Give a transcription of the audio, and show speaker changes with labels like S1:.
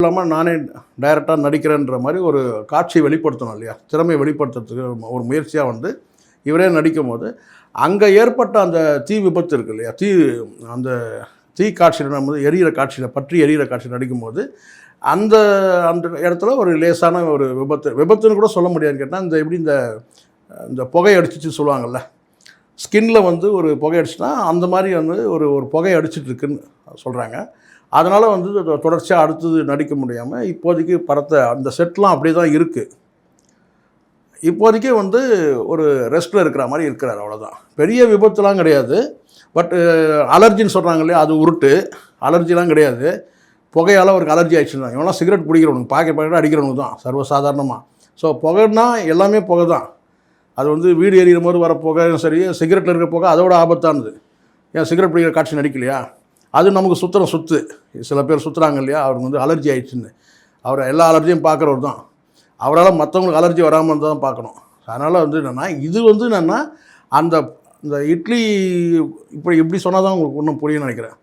S1: இல்லாமல் நானே டைரக்டாக நடிக்கிறேன்ற மாதிரி ஒரு காட்சியை வெளிப்படுத்தணும் இல்லையா, திறமையை வெளிப்படுத்துறதுக்கு ஒரு முயற்சியாக வந்து இவரே நடிக்கும் போது அங்கே ஏற்பட்ட அந்த தீ விபத்து இருக்குது இல்லையா, அந்த தீ காட்சியில் நம்ம எரியிற காட்சியில் பற்றி எரியிற காட்சியில் நடிக்கும்போது அந்த அந்த இடத்துல ஒரு லேசான ஒரு விபத்துன்னு கூட சொல்ல முடியாதுன்னு கேட்டால் இந்த எப்படி இந்த புகை அடிச்சிச்சு சொல்லுவாங்கள்ல, ஸ்கின்னில் வந்து ஒரு புகை அடிச்சுன்னா அந்த மாதிரி வந்து ஒரு புகை அடிச்சிட்டு இருக்குன்னு சொல்கிறாங்க. அதனால் வந்து தொடர்ச்சியாக அடுத்தது நடிக்க முடியாமல் இப்போதைக்கு படத்தை அந்த செட்லாம் அப்படியே தான் இருக்குது. இப்போதைக்கு வந்து ஒரு ரெஸ்ட்டில் இருக்கிற மாதிரி இருக்கிறார், அவ்வளோதான். பெரிய விபத்துலாம் கிடையாது. பட் அலர்ஜின்னு சொல்கிறாங்க இல்லையா, அது உருட்டு. அலர்ஜிலாம் கிடையாது. புகையால் அவருக்கு அலர்ஜி ஆகிடுச்சு தான். இவெல்லாம் சிகரெட் பிடிக்கிறவனுக்கு பாக்கெட் அடிக்கிறவனுக்கு தான் சர்வசாதாரணமாக. ஸோ புகைன்னா எல்லாமே புகை தான். அது வந்து வீடு எரியிற போது வர புகையும் சரி, சிகரெட்டில் இருக்கிற புகை அதோட ஆபத்தானது. ஏன் சிகரெட் பிடிக்கிற காட்சி நடிக்கலையா, அது நமக்கு சுற்று சில பேர் சுற்றுறாங்க இல்லையா, அவருக்கு வந்து அலர்ஜி ஆகிடுச்சுன்னு. அவர் எல்லா அலர்ஜியும் பார்க்குறவர் தான். அவரால் மற்றவங்களுக்கு அலர்ஜி வராமல் தான் பார்க்கணும். அதனால் வந்து என்னென்னா, இது வந்து என்னென்னா அந்த இட்லி இப்படி சொன்னால் தான் உங்களுக்கு ஒன்றும் புரியும்னு நினைக்கிறேன்.